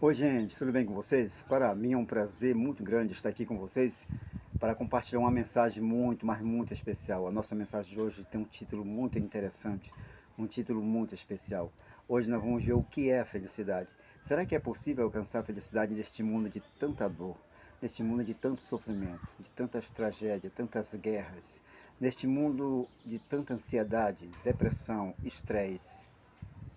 Oi gente, tudo bem com vocês? Para mim é um prazer muito grande estar aqui com vocês para compartilhar uma mensagem muito, mas muito especial. A nossa mensagem de hoje tem um título muito interessante, um título muito especial. Hoje nós vamos ver o que é a felicidade. Será que é possível alcançar a felicidade neste mundo de tanta dor, neste mundo de tanto sofrimento, de tantas tragédias, tantas guerras, neste mundo de tanta ansiedade, depressão, estresse?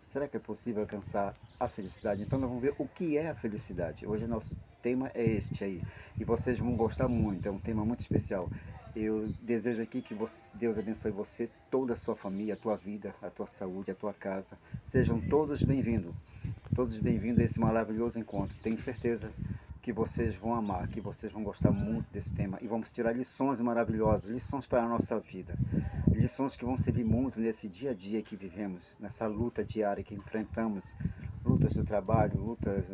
Será que é possível alcançar a felicidade? Então nós vamos ver o que é a felicidade. Hoje o nosso tema é este aí. E vocês vão gostar muito, é um tema muito especial. Eu desejo aqui que Deus abençoe você, toda a sua família, a tua vida, a tua saúde, a tua casa. Sejam todos bem-vindos a esse maravilhoso encontro. Tenho certeza que vocês vão amar, que vocês vão gostar muito desse tema e vamos tirar lições maravilhosas, lições para a nossa vida, lições que vão servir muito nesse dia a dia que vivemos, nessa luta diária que enfrentamos, lutas do trabalho, lutas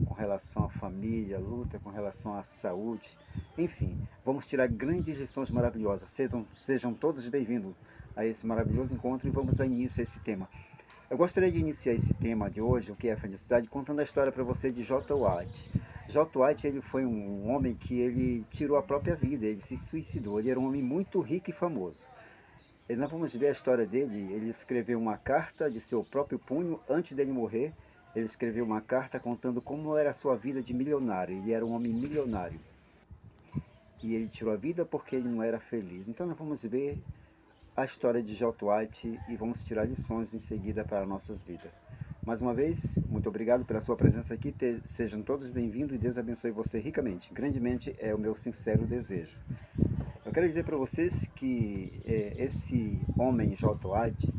com relação à família, luta com relação à saúde, enfim, vamos tirar grandes lições maravilhosas. Sejam todos bem-vindos a esse maravilhoso encontro e vamos dar início a esse tema. Eu gostaria de iniciar esse tema de hoje, o que é a felicidade, contando a história para você de J. White. J. White ele foi um homem que ele tirou a própria vida, ele se suicidou. Ele era um homem muito rico e famoso. Nós vamos ver a história dele. Ele escreveu uma carta de seu próprio punho antes dele morrer. Ele escreveu uma carta contando como era a sua vida de milionário. Ele era um homem milionário. E ele tirou a vida porque ele não era feliz. Então nós vamos ver a história de J. White e vamos tirar lições em seguida para nossas vidas. Mais uma vez, muito obrigado pela sua presença aqui. Sejam todos bem-vindos e Deus abençoe você ricamente. Grandemente é o meu sincero desejo. Eu quero dizer para vocês que esse homem J. White,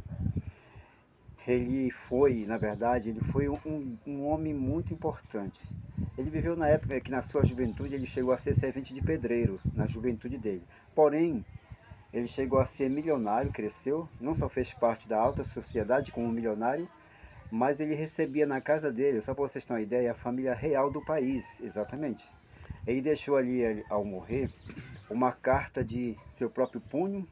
ele foi, na verdade, ele foi um homem muito importante. Ele viveu na época que na sua juventude ele chegou a ser servente de pedreiro, na juventude dele. Porém, ele chegou a ser milionário, cresceu, não só fez parte da alta sociedade como milionário, mas ele recebia na casa dele, só para vocês terem uma ideia, a família real do país, exatamente. Ele deixou ali, ao morrer, uma carta de seu próprio punho,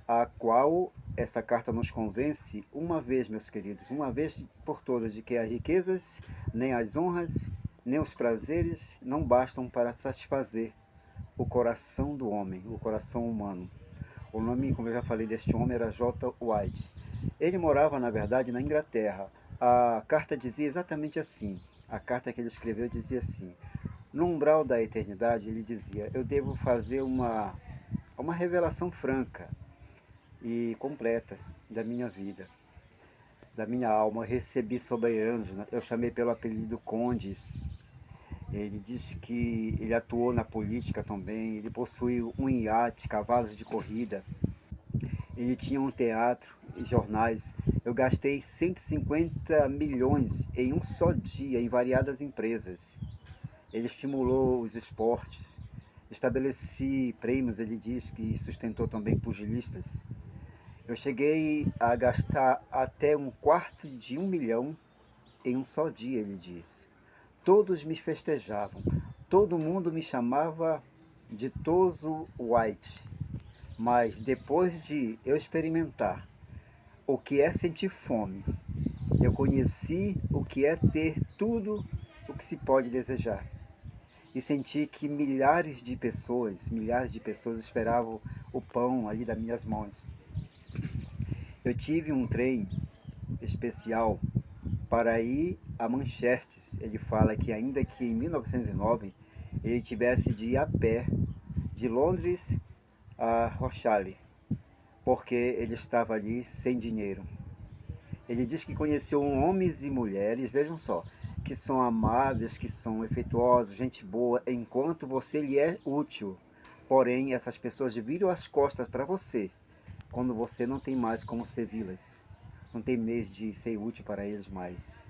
a qual essa carta nos convence, uma vez, meus queridos, uma vez por todas, de que as riquezas, nem as honras, nem os prazeres não bastam para satisfazer o coração do homem, o coração humano. O nome, como eu já falei, deste homem era J. White. Ele morava, na verdade, na Inglaterra. A carta dizia exatamente assim. A carta que ele escreveu dizia assim: no umbral da eternidade, ele dizia: eu devo fazer uma revelação franca e completa da minha vida, da minha alma. Eu recebi soberanos, eu chamei pelo apelido Condes. Ele diz que ele atuou na política também, ele possuiu um iate, cavalos de corrida, ele tinha um teatro e jornais. Eu gastei 150 milhões em um só dia em variadas empresas. Ele estimulou os esportes, estabeleci prêmios, ele diz que sustentou também pugilistas. Eu cheguei a gastar até um quarto de 1 milhão em um só dia, ele diz. Todos me festejavam, todo mundo me chamava de Toso White. Mas depois de eu experimentar o que é sentir fome, eu conheci o que é ter tudo o que se pode desejar. E senti que milhares de pessoas esperavam o pão ali das minhas mãos. Eu tive um trem especial para ir a Manchester. Ele fala que ainda que em 1909 ele tivesse de ir a pé de Londres a Rochelle, porque ele estava ali sem dinheiro. Ele diz que conheceu homens e mulheres, vejam só, que são amáveis, que são efetuosos, gente boa, enquanto você lhe é útil. Porém, essas pessoas viram as costas para você quando você não tem mais como servi-las. Não tem mês de ser útil para eles mais.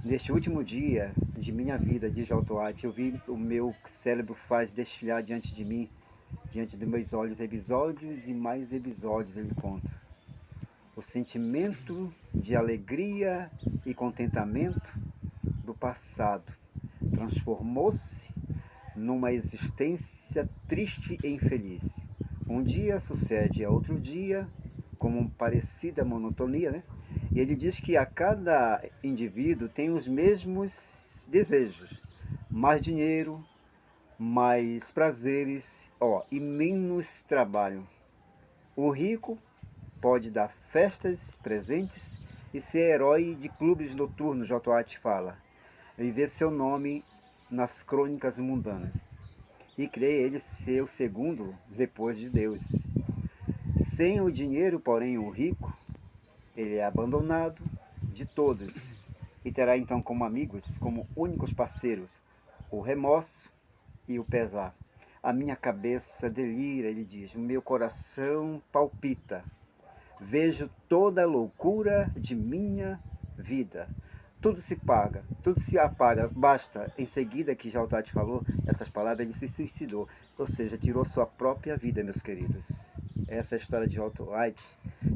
Neste último dia de minha vida, diz J. White, eu vi o meu cérebro faz desfilar diante de mim, diante dos meus olhos, episódios e mais episódios, ele conta. O sentimento de alegria e contentamento do passado transformou-se numa existência triste e infeliz. Um dia sucede a outro dia, como parecida monotonia, né? E ele diz que a cada indivíduo tem os mesmos desejos: mais dinheiro, mais prazeres, e menos trabalho. O rico pode dar festas, presentes e ser herói de clubes noturnos, J. White fala, e ver seu nome nas crônicas mundanas. E crê ele ser o segundo depois de Deus. Sem o dinheiro, porém, o rico, ele é abandonado de todos e terá então como amigos, como únicos parceiros, o remorso e o pesar. A minha cabeça delira, ele diz, o meu coração palpita. Vejo toda a loucura de minha vida. Tudo se paga, tudo se apaga. Basta, em seguida que Jaltati falou essas palavras, ele se suicidou. Ou seja, tirou sua própria vida, meus queridos. Essa é a história de Walter White,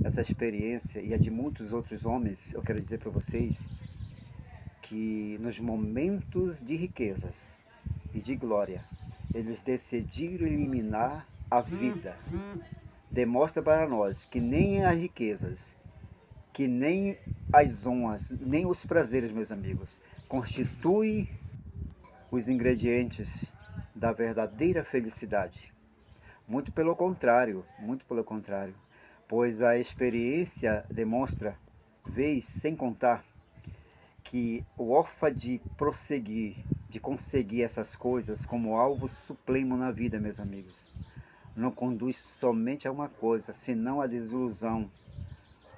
essa experiência e a de muitos outros homens. Eu quero dizer para vocês que nos momentos de riquezas e de glória, eles decidiram eliminar a vida. Demonstra para nós que nem as riquezas, que nem as honras, nem os prazeres, meus amigos, constituem os ingredientes da verdadeira felicidade. Muito pelo contrário, pois a experiência demonstra, vez sem contar, que o órfão de prosseguir, de conseguir essas coisas como alvo supremo na vida, meus amigos, não conduz somente a uma coisa, senão a desilusão.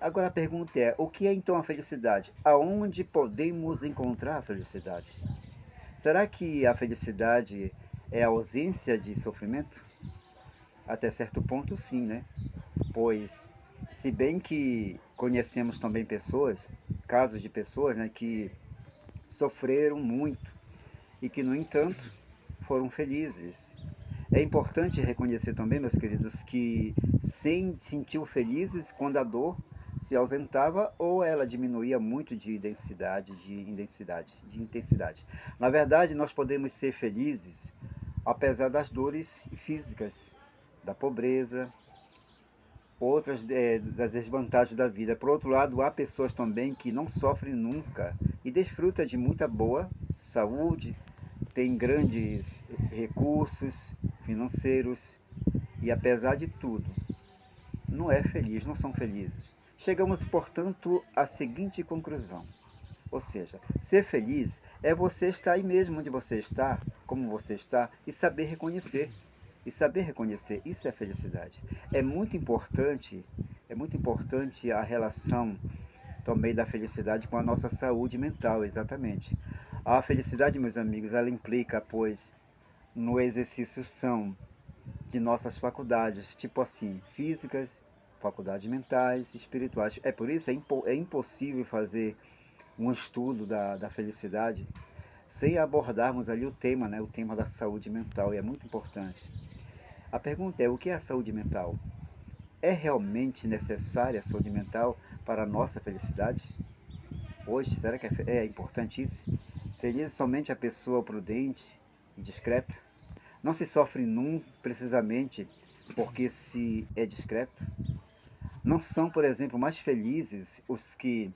Agora a pergunta é, o que é então a felicidade? Aonde podemos encontrar a felicidade? Será que a felicidade é a ausência de sofrimento? Até certo ponto sim, né? Pois, se bem que conhecemos também pessoas, casos de pessoas, né, que sofreram muito e que, no entanto, foram felizes. É importante reconhecer também, meus queridos, que se sentiu felizes quando a dor se ausentava ou ela diminuía muito de intensidade. Na verdade, nós podemos ser felizes apesar das dores físicas, da pobreza, outras das desvantagens da vida. Por outro lado, há pessoas também que não sofrem nunca e desfrutam de muita boa saúde, têm grandes recursos financeiros e, apesar de tudo, não são felizes. Chegamos, portanto, à seguinte conclusão. Ou seja, ser feliz é você estar aí mesmo onde você está, como você está, e saber reconhecer. E saber reconhecer, isso é felicidade. É muito importante a relação também da felicidade com a nossa saúde mental, exatamente. A felicidade, meus amigos, ela implica, pois, no exercício são de nossas faculdades, tipo assim, físicas, faculdades mentais, espirituais. É por isso é impossível fazer um estudo da felicidade sem abordarmos ali o tema, né, o tema da saúde mental, e é muito importante. A pergunta é, o que é a saúde mental? É realmente necessária a saúde mental para a nossa felicidade? Hoje, será que é importante isso? Feliz somente a pessoa prudente e discreta? Não se sofre nunca precisamente porque se é discreto? Não são, por exemplo, mais felizes os que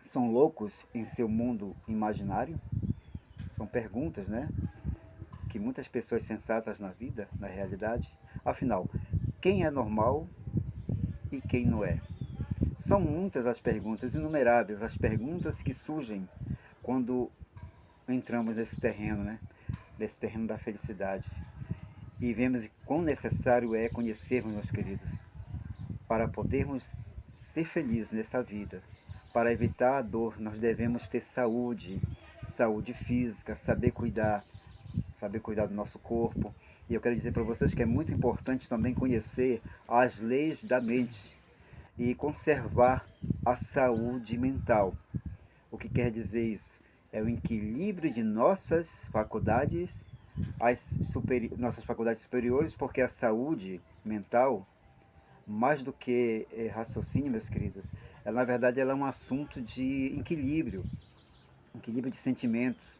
são loucos em seu mundo imaginário? São perguntas, né? Que muitas pessoas sensatas na vida, na realidade. Afinal, quem é normal e quem não é? São muitas as perguntas, inumeráveis as perguntas que surgem quando entramos nesse terreno, né? Nesse terreno da felicidade. E vemos quão necessário é conhecermos, meus queridos, para podermos ser felizes nessa vida. Para evitar a dor, nós devemos ter saúde, saúde física, saber cuidar do nosso corpo. E eu quero dizer para vocês que é muito importante também conhecer as leis da mente e conservar a saúde mental. O que quer dizer isso? É o equilíbrio de nossas faculdades, nossas faculdades superiores, porque a saúde mental, mais do que raciocínio, meus queridos, na verdade ela é um assunto de equilíbrio de sentimentos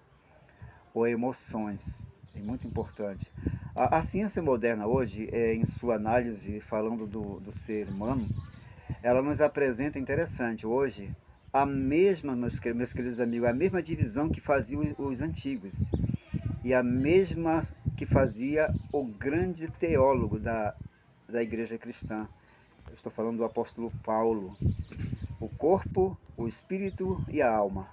ou emoções. É muito importante. A ciência moderna hoje, em sua análise, falando do ser humano, ela nos apresenta, interessante, hoje, a mesma, meus queridos amigos, a mesma divisão que faziam os antigos, e a mesma que fazia o grande teólogo da igreja cristã. Eu estou falando do apóstolo Paulo. O corpo, o espírito e a alma.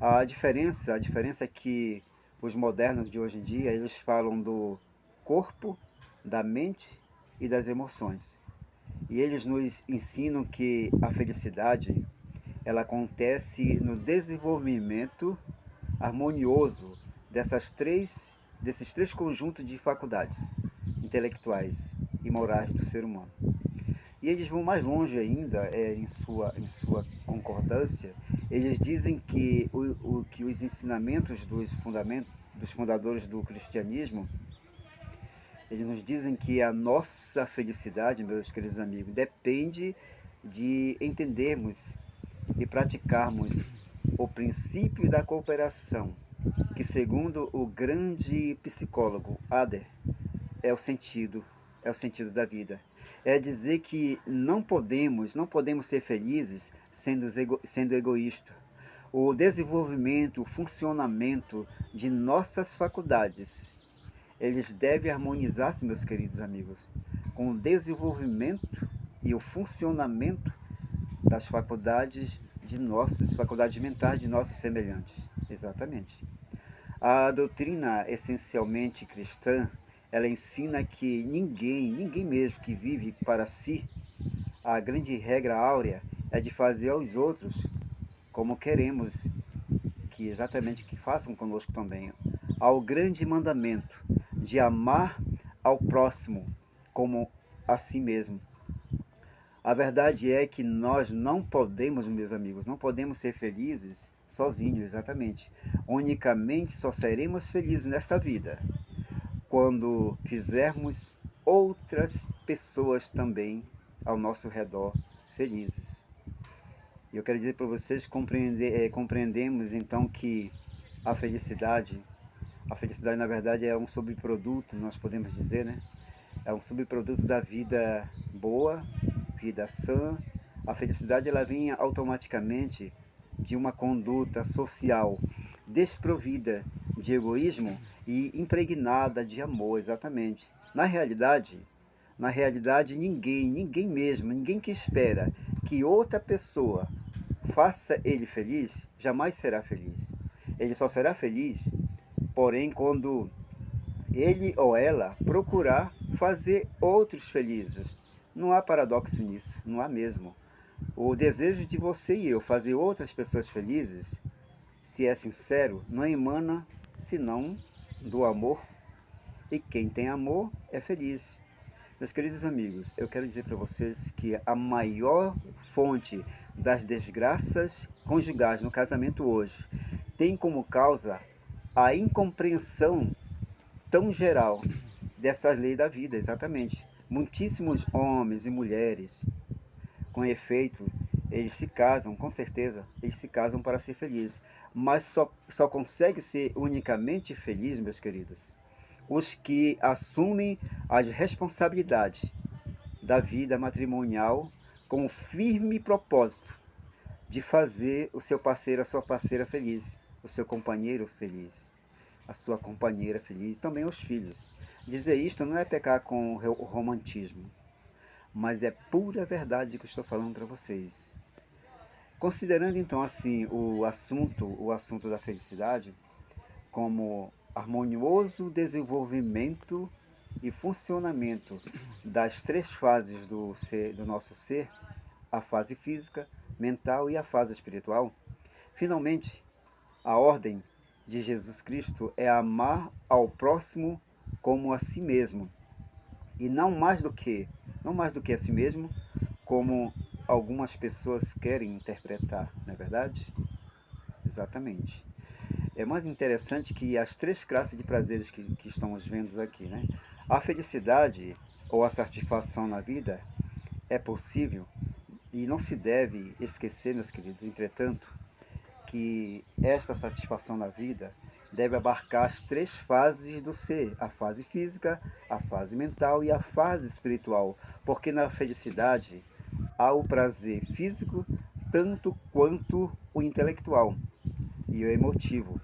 A diferença é que os modernos de hoje em dia, eles falam do corpo, da mente e das emoções. E eles nos ensinam que a felicidade, ela acontece no desenvolvimento harmonioso desses três conjuntos de faculdades intelectuais e morais do ser humano. E eles vão mais longe ainda, em sua concordância. Eles dizem que, que os ensinamentos dos fundadores do cristianismo, eles nos dizem que a nossa felicidade, meus queridos amigos, depende de entendermos e praticarmos o princípio da cooperação, que segundo o grande psicólogo Adler, é é o sentido da vida. É dizer que não podemos ser felizes sendo egoísta. O desenvolvimento, o funcionamento de nossas faculdades, eles devem harmonizar-se, meus queridos amigos, com o desenvolvimento e o funcionamento das faculdades mentais de nossos semelhantes. Exatamente. A doutrina essencialmente cristã, ela ensina que ninguém mesmo que vive para si, a grande regra áurea é de fazer aos outros como queremos que exatamente que façam conosco também. Ao grande mandamento de amar ao próximo como a si mesmo. A verdade é que nós não podemos, meus amigos, não podemos ser felizes sozinhos, exatamente. Unicamente só seremos felizes nesta vida quando fizermos outras pessoas também ao nosso redor felizes. E eu quero dizer para vocês, compreendemos então que a felicidade, a felicidade na verdade é um subproduto, nós podemos dizer, né? É um subproduto da vida boa, vida sã. A felicidade ela vem automaticamente de uma conduta social desprovida de egoísmo e impregnada de amor, exatamente. Na realidade ninguém mesmo, ninguém que espera que outra pessoa faça ele feliz, jamais será feliz. Ele só será feliz, porém, quando ele ou ela procurar fazer outros felizes. Não há paradoxo nisso, não há mesmo. O desejo de você e eu fazer outras pessoas felizes, se é sincero, não emana senão do amor. E quem tem amor é feliz. Meus queridos amigos, eu quero dizer para vocês que a maior fonte das desgraças conjugais no casamento hoje tem como causa a incompreensão tão geral dessas leis da vida, exatamente. Muitíssimos homens e mulheres, com efeito, eles se casam, com certeza, eles se casam para ser felizes, mas só consegue ser unicamente feliz, meus queridos, os que assumem as responsabilidades da vida matrimonial com o firme propósito de fazer o seu parceiro, a sua parceira feliz, o seu companheiro feliz, a sua companheira feliz, também os filhos. Dizer isto não é pecar com o romantismo, mas é pura verdade que eu estou falando para vocês. Considerando então assim o assunto da felicidade como harmonioso desenvolvimento e funcionamento das três fases do nosso ser, a fase física, mental e a fase espiritual, finalmente a ordem de Jesus Cristo é amar ao próximo como a si mesmo, e não mais do que a si mesmo, como algumas pessoas querem interpretar, não é verdade? Exatamente. É mais interessante que as três classes de prazeres que estamos vendo aqui, né? A felicidade ou a satisfação na vida é possível e não se deve esquecer, meus queridos, entretanto, que esta satisfação na vida deve abarcar as três fases do ser, a fase física, a fase mental e a fase espiritual, porque na felicidade há o prazer físico tanto quanto o intelectual e o emotivo.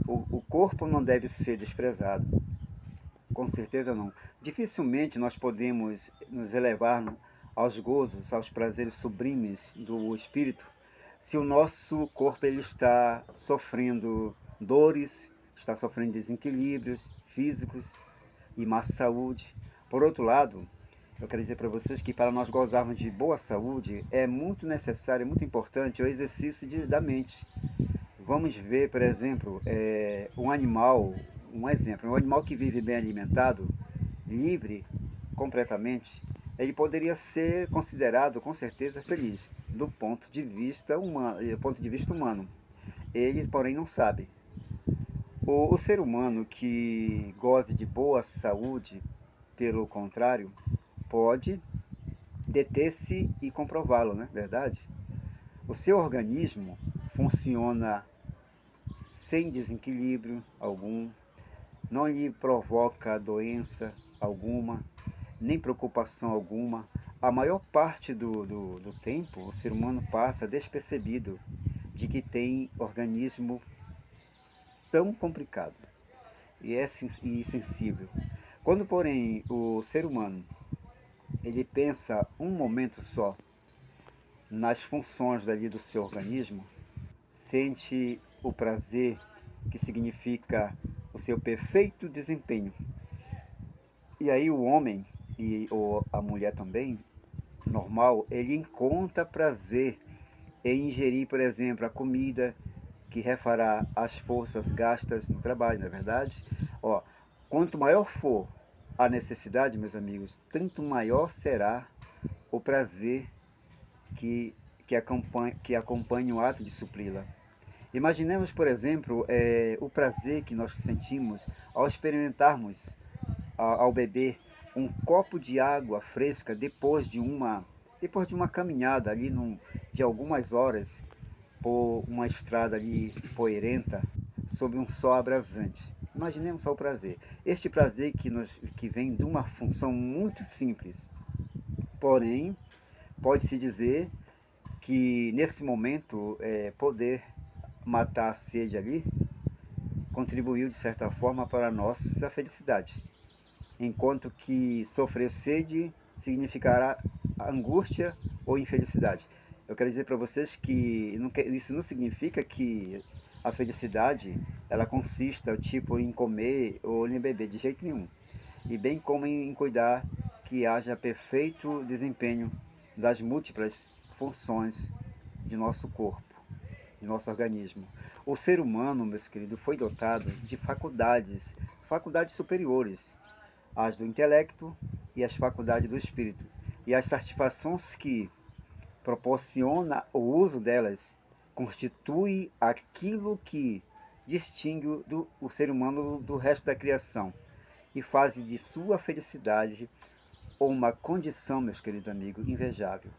O corpo não deve ser desprezado, com certeza não. Dificilmente nós podemos nos elevar aos gozos, aos prazeres sublimes do espírito, se o nosso corpo ele está sofrendo dores, está sofrendo desequilíbrios físicos e má saúde. Por outro lado, eu quero dizer para vocês que para nós gozarmos de boa saúde é muito necessário, é muito importante o exercício da mente. Vamos ver, por exemplo, um animal, um animal que vive bem alimentado, livre completamente, ele poderia ser considerado com certeza feliz do ponto de vista humano. Ele, porém, não sabe. O ser humano que goze de boa saúde, pelo contrário, pode deter-se e comprová-lo, não é verdade? O seu organismo funciona sem desequilíbrio algum, não lhe provoca doença alguma, nem preocupação alguma. A maior parte do tempo, o ser humano passa despercebido de que tem organismo tão complicado e sensível. Quando, porém, o ser humano ele pensa um momento só nas funções dali do seu organismo, sente o prazer que significa o seu perfeito desempenho. E aí o homem ou a mulher também, normal, ele encontra prazer em ingerir, por exemplo, a comida que refará as forças gastas no trabalho, não é verdade? Ó, quanto maior for a necessidade, meus amigos, tanto maior será o prazer que, que acompanha o ato de supri-la. Imaginemos, por exemplo, o prazer que nós sentimos ao experimentarmos, ao beber um copo de água fresca depois de uma caminhada ali de algumas horas por uma estrada ali poeirenta, sob um sol abrasante. Imaginemos só o prazer. Este prazer que vem de uma função muito simples, porém, pode-se dizer que nesse momento poder matar a sede ali contribuiu de certa forma para a nossa felicidade, enquanto que sofrer sede significará angústia ou infelicidade. Eu quero dizer para vocês que isso não significa que a felicidade ela consista tipo em comer ou em beber de jeito nenhum, e bem como em cuidar que haja perfeito desempenho das múltiplas funções de nosso corpo, de nosso organismo. O ser humano, meus queridos, foi dotado de faculdades superiores, as do intelecto e as faculdades do espírito. E as satisfações que proporciona o uso delas constitui aquilo que distingue o ser humano do resto da criação e faz de sua felicidade uma condição, meus queridos amigos, invejável.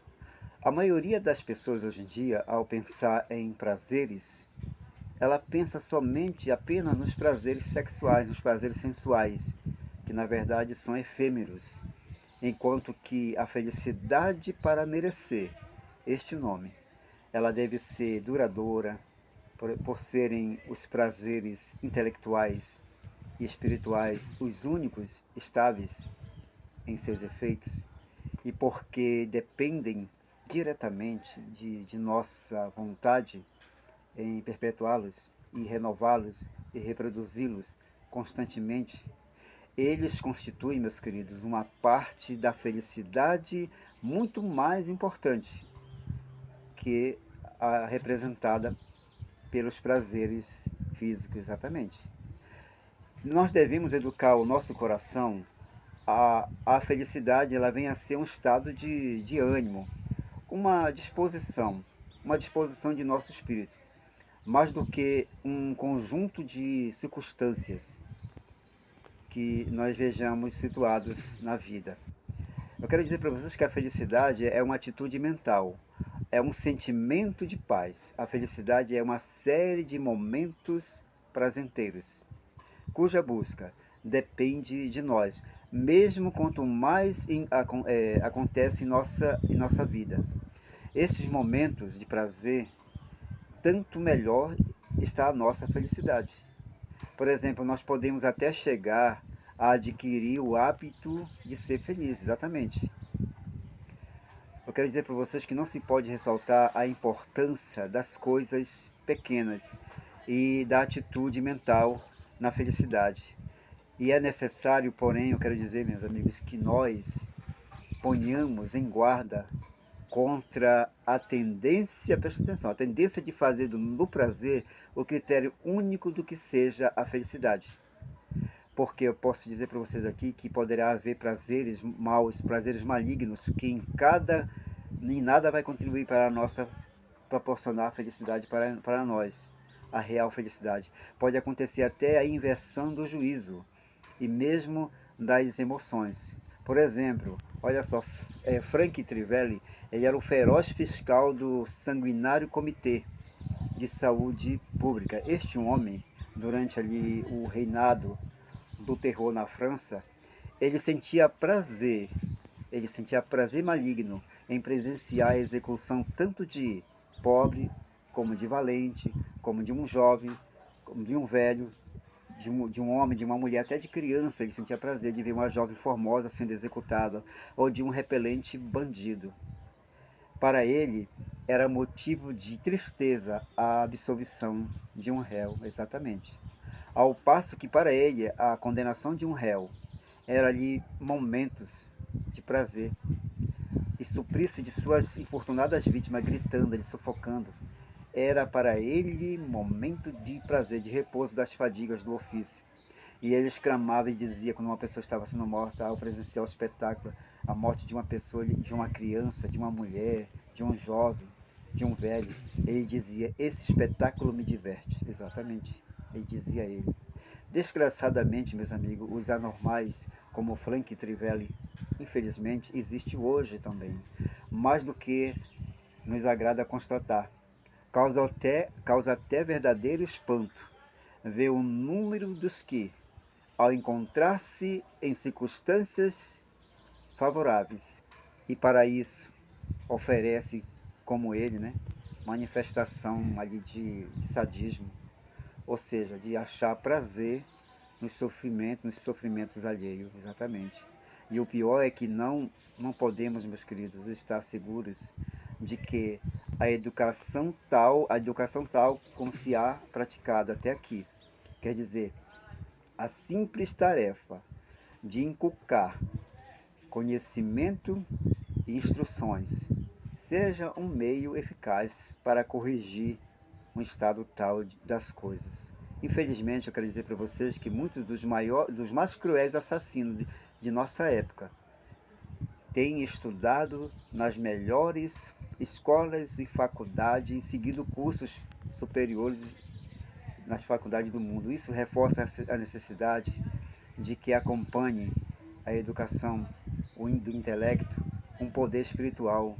A maioria das pessoas hoje em dia, ao pensar em prazeres, ela pensa somente apenas nos prazeres sexuais, nos prazeres sensuais, que na verdade são efêmeros, enquanto que a felicidade para merecer este nome, ela deve ser duradoura, por serem os prazeres intelectuais e espirituais os únicos estáveis em seus efeitos, e porque dependem diretamente de nossa vontade em perpetuá-los e renová-los e reproduzi-los constantemente, eles constituem, meus queridos, uma parte da felicidade muito mais importante que a representada pelos prazeres físicos, exatamente. Nós devemos educar o nosso coração. A felicidade ela vem a ser um estado de ânimo, uma disposição de nosso espírito, mais do que um conjunto de circunstâncias que nós vejamos situados na vida. Eu quero dizer para vocês que a felicidade é uma atitude mental, é um sentimento de paz. A felicidade é uma série de momentos prazenteiros, cuja busca depende de nós. mesmo quanto mais acontece em nossa vida. Esses momentos de prazer, tanto melhor está a nossa felicidade. Por exemplo, nós podemos até chegar a adquirir o hábito de ser feliz, exatamente. Eu quero dizer para vocês que não se pode ressaltar a importância das coisas pequenas e da atitude mental na felicidade. E é necessário, porém, eu quero dizer, meus amigos, que nós ponhamos em guarda contra a tendência, presta atenção, a tendência de fazer do prazer o critério único do que seja a felicidade. Porque eu posso dizer para vocês aqui que poderá haver prazeres maus, prazeres malignos, que em nada vai contribuir para a nossa proporcionar a felicidade para nós, a real felicidade. Pode acontecer até a inversão do juízo e mesmo das emoções. Por exemplo, olha só, Frank Trivelli, ele era o feroz fiscal do sanguinário Comitê de Saúde Pública. Este homem, durante ali o reinado do terror na França, ele sentia prazer maligno em presenciar a execução tanto de pobre, como de valente, como de um jovem, como de um velho, de um homem, de uma mulher, até de criança. Ele sentia prazer de ver uma jovem formosa sendo executada, ou de um repelente bandido. Para ele, era motivo de tristeza a absolvição de um réu, exatamente. Ao passo que para ele, a condenação de um réu era ali momentos de prazer, e suprir-se de suas infortunadas vítimas, gritando, ele sufocando. Era para ele momento de prazer, de repouso das fadigas do ofício. E ele exclamava e dizia, quando uma pessoa estava sendo morta, ao presenciar o espetáculo, a morte de uma pessoa, de uma criança, de uma mulher, de um jovem, de um velho, ele dizia, esse espetáculo me diverte. Exatamente, ele dizia ele. Desgraçadamente, meus amigos, os anormais, como Frank Trivelli, infelizmente, existe hoje também. Mais do que nos agrada constatar. Causa até verdadeiro espanto ver o número dos que, ao encontrar-se em circunstâncias favoráveis, e para isso oferece, como ele, né, manifestação ali de sadismo, ou seja, de achar prazer nos sofrimentos alheios, exatamente. E o pior é que não podemos, meus queridos, estar seguros de que a educação tal como se há praticado até aqui, quer dizer, a simples tarefa de inculcar conhecimento e instruções seja um meio eficaz para corrigir um estado tal das coisas. Infelizmente, eu quero dizer para vocês que muitos dos mais cruéis assassinos de nossa época têm estudado nas melhores escolas e faculdades e seguido cursos superiores nas faculdades do mundo. Isso reforça a necessidade de que acompanhe a educação do intelecto um poder espiritual,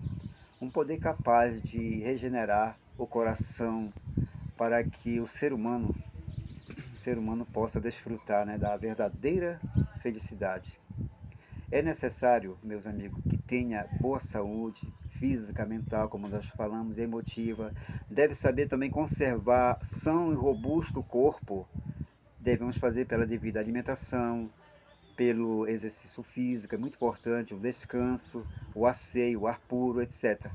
um poder capaz de regenerar o coração para que o ser humano possa desfrutar, né, da verdadeira felicidade. É necessário, meus amigos, que tenha boa saúde física, mental, como nós falamos, emotiva. Deve saber também conservar são e robusto o corpo. Devemos fazer pela devida alimentação, pelo exercício físico, é muito importante, o descanso, o asseio, o ar puro, etc.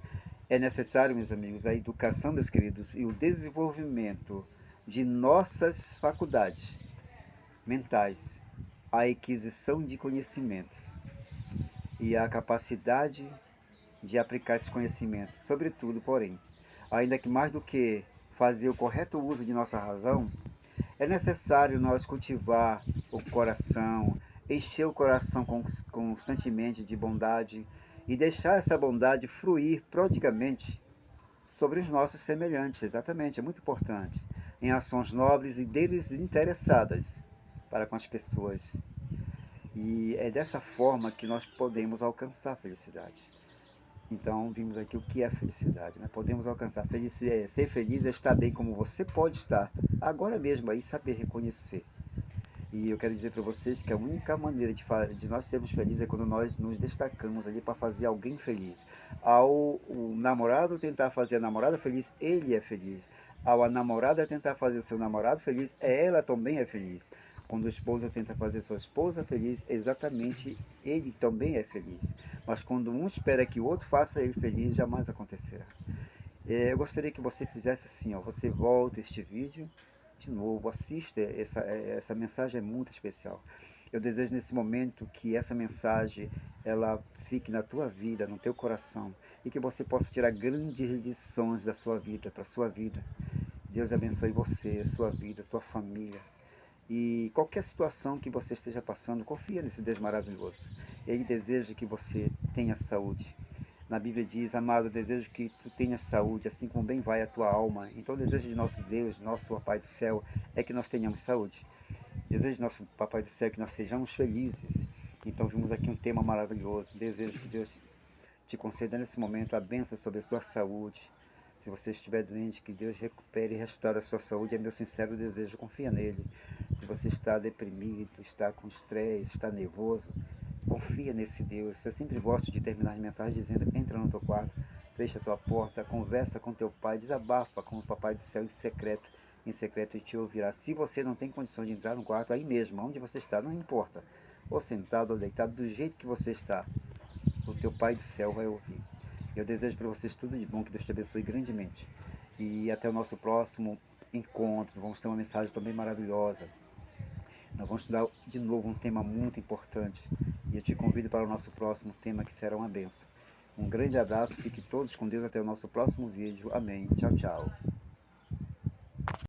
É necessário, meus amigos, a educação, meus queridos, e o desenvolvimento de nossas faculdades mentais, a aquisição de conhecimentos e a capacidade de aplicar esses conhecimentos. Sobretudo, porém, ainda que mais do que fazer o correto uso de nossa razão, é necessário nós cultivar o coração, encher o coração constantemente de bondade e deixar essa bondade fluir prodigamente sobre os nossos semelhantes. Exatamente, é muito importante. Em ações nobres e desinteressadas para com as pessoas. E é dessa forma que nós podemos alcançar a felicidade. Então, vimos aqui o que é felicidade, né? Podemos alcançar ser feliz é estar bem como você pode estar, agora mesmo aí, saber reconhecer. E eu quero dizer para vocês que a única maneira de nós sermos felizes é quando nós nos destacamos ali para fazer alguém feliz. Ao o namorado tentar fazer a namorada feliz, ele é feliz. Ao a namorada tentar fazer seu namorado feliz, ela também é feliz. Quando o esposo tenta fazer sua esposa feliz, exatamente ele também é feliz. Mas quando um espera que o outro faça ele feliz, jamais acontecerá. Eu gostaria que você fizesse assim, ó, você volta este vídeo de novo, assista, essa mensagem é muito especial. Eu desejo nesse momento que essa mensagem ela fique na tua vida, no teu coração, e que você possa tirar grandes lições da sua vida, para a sua vida. Deus abençoe você, sua vida, sua família. E qualquer situação que você esteja passando, confia nesse Deus maravilhoso. Ele deseja que você tenha saúde. Na Bíblia diz, amado, desejo que tu tenhas saúde, assim como bem vai a tua alma. Então o desejo de nosso Deus, nosso Papai do céu, é que nós tenhamos saúde. Desejo de nosso Papai do céu é que nós sejamos felizes. Então vimos aqui um tema maravilhoso. Desejo que Deus te conceda nesse momento a bênção sobre a sua saúde. Se você estiver doente, que Deus recupere e restaure a sua saúde, é meu sincero desejo, confia nele. Se você está deprimido, está com estresse, está nervoso, confia nesse Deus. Eu sempre gosto de terminar as mensagens dizendo, entra no teu quarto, fecha a tua porta, conversa com teu pai, desabafa com o Papai do céu em secreto ele te ouvirá. Se você não tem condição de entrar no quarto, aí mesmo, onde você está, não importa, ou sentado ou deitado, do jeito que você está, o teu Pai do céu vai ouvir. Eu desejo para vocês tudo de bom, que Deus te abençoe grandemente. E até o nosso próximo encontro, vamos ter uma mensagem também maravilhosa. Nós vamos estudar de novo um tema muito importante. E eu te convido para o nosso próximo tema, que será uma bênção. Um grande abraço, fiquem todos com Deus até o nosso próximo vídeo. Amém. Tchau, tchau.